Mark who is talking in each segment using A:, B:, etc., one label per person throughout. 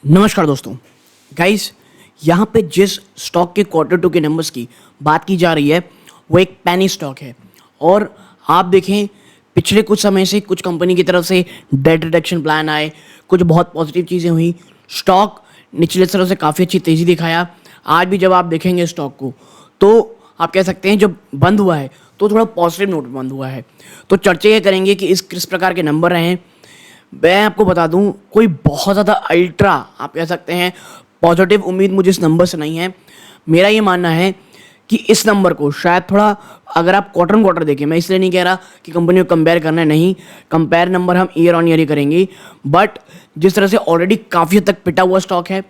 A: नमस्कार दोस्तों। गाइस, यहाँ पे जिस स्टॉक के Q2 के नंबर्स की बात की जा रही है वो एक पेनी स्टॉक है। और आप देखें, पिछले कुछ समय से कुछ कंपनी की तरफ से डेट रिडक्शन प्लान आए, कुछ बहुत पॉजिटिव चीज़ें हुई, स्टॉक निचले स्तरों से काफ़ी अच्छी तेज़ी दिखाया। आज भी जब आप देखेंगे स्टॉक को तो आप कह सकते हैं जब बंद हुआ है तो थोड़ा पॉजिटिव नोट बंद हुआ है। तो चर्चा ये करेंगे कि इस किस प्रकार के नंबर रहे हैं। मैं आपको बता दूं, कोई बहुत ज़्यादा अल्ट्रा आप कह सकते हैं पॉजिटिव उम्मीद मुझे इस नंबर से नहीं है। मेरा ये मानना है कि इस नंबर को शायद थोड़ा, अगर आप क्वार्टर क्वार्टर देखें, मैं इसलिए नहीं कह रहा कि कंपनी को कंपेयर करना है, नहीं, कंपेयर नंबर हम ईयर ऑन ईयर ही करेंगे। बट जिस तरह से ऑलरेडी काफ़ी हद तक पिटा हुआ स्टॉक है,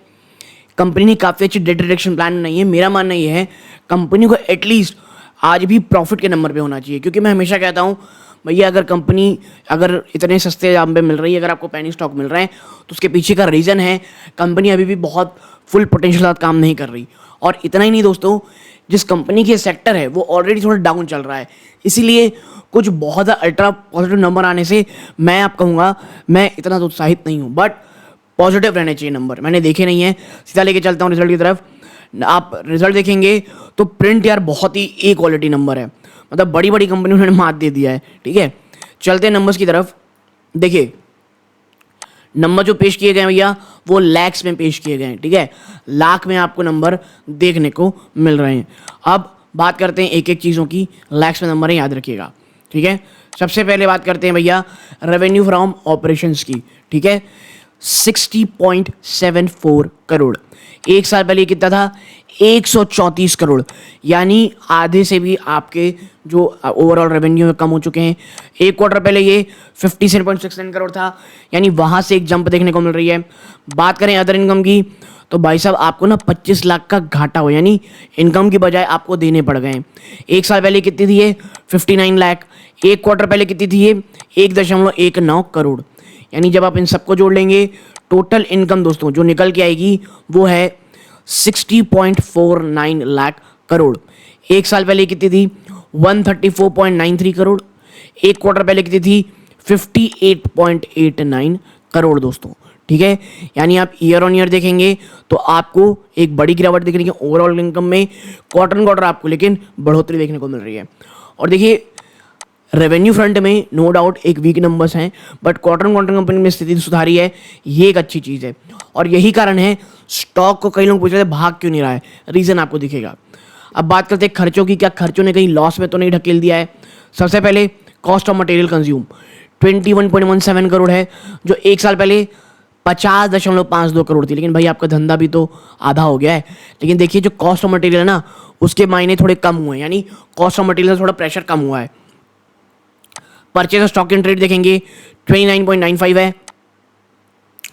A: कंपनी ने काफ़ी अच्छी डेट रिडक्शन प्लान नहीं है, मेरा मानना ये है कंपनी को एटलीस्ट आज भी प्रॉफिट के नंबर पे होना चाहिए। क्योंकि मैं हमेशा कहता हूँ भैया, अगर कंपनी अगर इतने सस्ते दाम पे मिल रही है, अगर आपको पेनी स्टॉक मिल रहे हैं तो उसके पीछे का रीज़न है कंपनी अभी भी बहुत फुल पोटेंशियल साथ काम नहीं कर रही। और इतना ही नहीं दोस्तों, जिस कंपनी के सेक्टर है वो ऑलरेडी थोड़ा डाउन चल रहा है, इसीलिए कुछ बहुत ज़्यादा अल्ट्रा पॉजिटिव नंबर आने से मैं आप कहूँगा मैं इतना उत्साहित नहीं हूँ। बट पॉजिटिव रहने चाहिए नंबर। मैंने देखे नहीं है, सीधा लेके चलता हूँ रिजल्ट की तरफ। आप रिजल्ट देखेंगे तो प्रिंट यार बहुत ही ए क्वालिटी नंबर है, मतलब बड़ी बड़ी कंपनी उन्होंने मात दे दिया है। ठीक है, चलते हैं नंबर्स की तरफ। देखिए, नंबर जो पेश किए गए हैं भैया वो लैक्स में पेश किए गए हैं। ठीक है, लाख में आपको नंबर देखने को मिल रहे हैं। अब बात करते हैं एक एक चीज़ों की, लैक्स में नंबर है, याद रखिएगा। ठीक है, सबसे पहले बात करते हैं भैया रेवेन्यू फ्रॉम ऑपरेशंस की। ठीक है, 60.74 करोड़। एक साल पहले कितना था? 134 करोड़, यानी आधे से भी आपके जो ओवरऑल रेवेन्यू में कम हो चुके हैं। एक क्वार्टर पहले ये 57.69 करोड़ था, यानी वहाँ से एक जंप देखने को मिल रही है। बात करें अदर इनकम की तो भाई साहब आपको ना 25 लाख का घाटा हो, यानी इनकम की बजाय आपको देने पड़ गए। एक साल पहले कितनी थी ये? 59 लाख। एक क्वार्टर पहले कितनी थी ये? 1.19 करोड़। यानी जब आप इन सबको जोड़ लेंगे, टोटल इनकम दोस्तों जो निकल के आएगी वो है 60.49 लाख करोड़। एक साल पहले कितनी थी? 134.93 करोड़। एक क्वार्टर पहले कितनी थी? 58.89 करोड़ दोस्तों। ठीक है, यानी आप ईयर ऑन ईयर देखेंगे तो आपको एक बड़ी गिरावट दिख रही है ओवरऑल इनकम में। क्वार्टर क्वार्टर आपको लेकिन बढ़ोतरी देखने को मिल रही है। और देखिए, रेवेन्यू फ्रंट में नो डाउट एक वीक नंबर्स हैं, बट क्वार्टर क्वार्टर कंपनी में स्थिति सुधारी है, ये एक अच्छी चीज़ है। और यही कारण है स्टॉक को कई लोग पूछ रहे थे भाग क्यों नहीं रहा है, रीज़न आपको दिखेगा। अब बात करते हैं खर्चों की। क्या खर्चों ने कहीं लॉस में तो नहीं ढकेल दिया है? सबसे पहले cost of material consume 21.17 crore है, जो एक साल पहले 50.52 करोड़ थी। लेकिन भाई आपका धंधा भी तो आधा हो गया है। लेकिन देखिए, जो कॉस्ट ऑफ मटेरियल है ना, उसके मायने थोड़े कम हुए हैं, यानी कॉस्ट ऑफ मटेरियल से थोड़ा प्रेशर कम हुआ है। Purchase of stock in trade देखेंगे 29.95 है,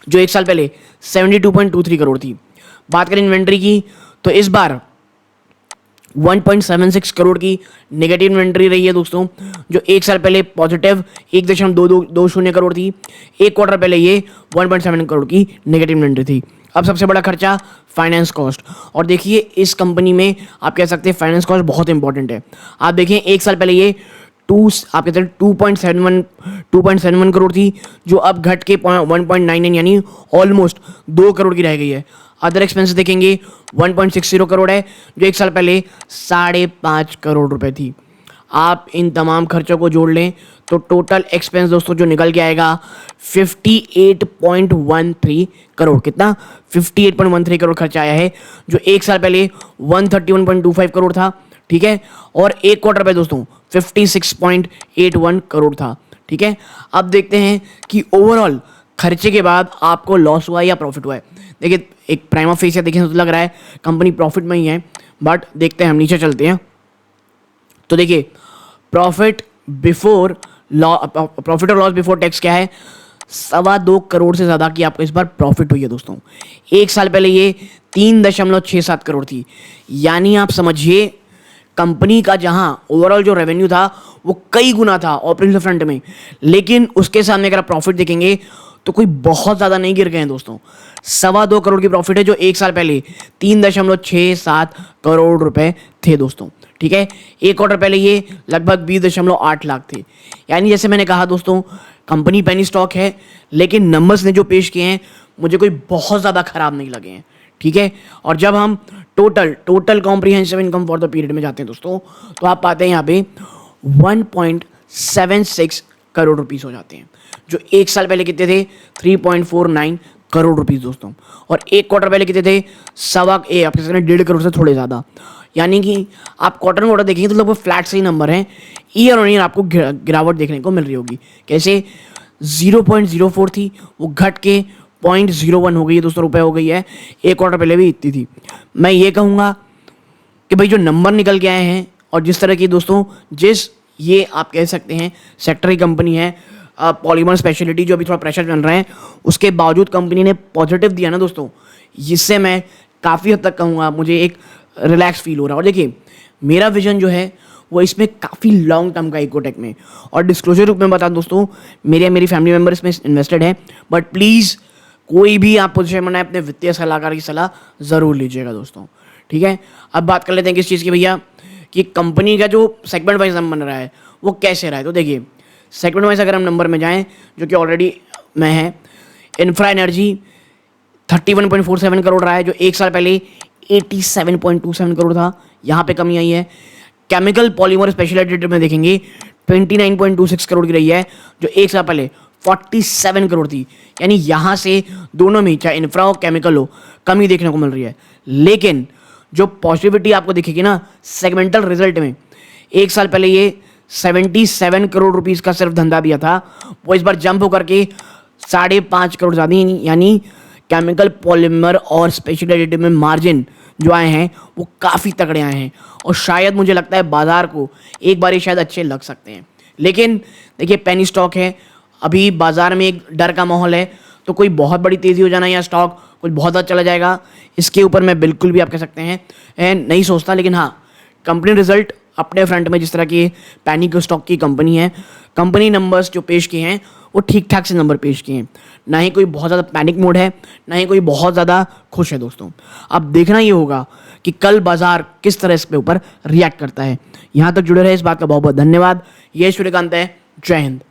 A: जो एक साल पहले 72.23 करोड़ थी। बात करें इन्वेंट्री की तो इस बार 1.76 करोड़ की नेगेटिव इन्वेंट्री रही है दोस्तों, जो एक साल पहले पॉजिटिव 1.2220 करोड़ थी। एक क्वार्टर पहले ये 1.7 करोड़ की नेगेटिव इन्वेंट्री थी। अब सबसे बड़ा खर्चा फाइनेंस कॉस्ट। और देखिए, इस कंपनी में आप कह सकते हैं फाइनेंस कॉस्ट बहुत इंपॉर्टेंट है। आप देखें, एक साल पहले ये आप कहते हैं 2.71 करोड़ थी, जो अब घट के 1.99 यानी ऑलमोस्ट 2 करोड़ की रह गई है। अदर एक्सपेंसेस देखेंगे 1.60 करोड़ है, जो एक साल पहले 5.5 करोड़ रुपए थी। आप इन तमाम खर्चों को जोड़ लें तो टोटल एक्सपेंस दोस्तों जो निकल के आएगा 58.13 करोड़। कितना? 58.13 करोड़ खर्चा आया है, जो एक साल पहले 131.25 करोड़ था। ठीक है, और एक क्वार्टर पे दोस्तों 56.81 करोड़ था। ठीक है, अब देखते हैं कि ओवरऑल खर्चे के बाद आपको लॉस हुआ या प्रॉफिट हुआ है। देखिए, एक प्राइमा फेस देखें तो लग रहा है कंपनी प्रॉफिट में ही है, बट देखते हैं, हम नीचे चलते हैं तो देखिए प्रॉफिट और लॉस बिफोर टैक्स क्या है? 2.25 करोड़ से ज़्यादा की आपको इस बार प्रॉफिट हुई है दोस्तों। एक साल पहले ये 3.67 करोड़ थी, यानी आप समझिए कंपनी का जहां ओवरऑल जो रेवेन्यू था वो कई गुना था ऑपरेशनल फ्रंट में, लेकिन उसके सामने अगर आप प्रॉफिट देखेंगे तो कोई बहुत ज़्यादा नहीं गिर गए हैं दोस्तों। 2.25 करोड़ की प्रॉफिट है, जो एक साल पहले 3.67 करोड़ रुपए थे दोस्तों। ठीक है, एक क्वार्टर पहले ये लगभग 20.8 लाख थे। यानी जैसे मैंने कहा दोस्तों, कंपनी पेनी स्टॉक है, लेकिन नंबर्स ने जो पेश किए हैं मुझे कोई बहुत ज़्यादा ख़राब नहीं लगे हैं, ठीक है। और जब हम total comprehensive income for the period में जाते हैं दोस्तों, तो आप पाते हैं यहाँ पे 1.76 करोड़ रुपीस हो जाते हैं, जो एक साल पहले कितने थे 3.49 करोड़ रुपीस दोस्तों। और एक क्वार्टर पहले कितने थे आप कह सकते हैं 1.5 करोड़ से थोड़े ज़्यादा। यानी कि आप क्वार्टर देखेंगे तो लगभग फ्लैट से ही नंबर हैं। ईयर ऑन ईयर आपको गिरावट देखने को मिल रही होगी। कैसे 0.04 थी, वो घट के 0.01 हो गई है दोस्तों, रुपए हो गई है। एक क्वार्टर पहले भी इतनी थी। मैं ये कहूँगा कि भाई जो नंबर निकल के आए हैं और जिस तरह की दोस्तों ये आप कह सकते हैं सेक्टर की कंपनी है पॉलीमर स्पेशलिटी, जो अभी थोड़ा प्रेशर चल रहा है, उसके बावजूद कंपनी ने पॉजिटिव दिया ना दोस्तों, जिससे मैं काफ़ी हद तक कहूँगा मुझे एक रिलैक्स फील हो रहा है। और देखिए मेरा विजन जो है वो इसमें काफ़ी लॉन्ग टर्म का इकोटेक में, और डिस्क्लोजर रूप में बता दोस्तों, मेरी फैमिली मेम्बर इसमें इन्वेस्टेड है। बट प्लीज़ कोई भी आप पोजीशन बनाए अपने वित्तीय सलाहकार की सलाह ज़रूर लीजिएगा दोस्तों, ठीक है। अब बात कर लेते हैं किस चीज़ की भैया, कि कंपनी का जो सेगमेंट वाइज बन रहा है वो कैसे रहा है। तो देखिए सेगमेंट वाइज अगर हम नंबर में जाएं, जो कि ऑलरेडी में है, इंफ्रा एनर्जी 31.47 करोड़ रहा है, जो एक साल पहले 87.27 करोड़ था, यहाँ पे कमी आई है। केमिकल पॉलीमर स्पेशलिटी में देखेंगे 29.26 करोड़ की रही है, जो एक साल पहले 47 करोड़ थी। यानी यहाँ से दोनों में, चाहे इंफ्रा हो केमिकल हो, कमी देखने को मिल रही है। लेकिन जो पॉजिटिविटी आपको दिखेगी ना सेगमेंटल रिजल्ट में, एक साल पहले ये 77 करोड़ रुपीस का सिर्फ धंधा दिया था, वो इस बार जंप होकर के 5.5 करोड़ ज़्यादा, यानी केमिकल पॉलीमर और स्पेशलिटी में मार्जिन जो आए हैं वो काफ़ी तगड़े आए हैं। और शायद मुझे लगता है बाजार को एक बार शायद अच्छे लग सकते हैं। लेकिन देखिए पेनी स्टॉक है, अभी बाजार में एक डर का माहौल है, तो कोई बहुत बड़ी तेज़ी हो जाना या स्टॉक कुछ बहुत ज़्यादा चला जाएगा, इसके ऊपर मैं बिल्कुल भी आप कह सकते हैं नहीं सोचता। लेकिन हाँ, कंपनी रिजल्ट अपने फ्रंट में, जिस तरह की पैनी के स्टॉक की कंपनी है, कंपनी नंबर्स जो पेश किए हैं वो ठीक ठाक से नंबर पेश किए हैं। ना ही कोई बहुत ज़्यादा पैनिक मोड है, ना ही कोई बहुत ज़्यादा खुश है दोस्तों। अब देखना ये होगा कि कल बाजार किस तरह इसके ऊपर रिएक्ट करता है। यहाँ तक जुड़े रहे, इस बात का बहुत बहुत धन्यवाद। ये सूर्यकांत है, जय हिंद।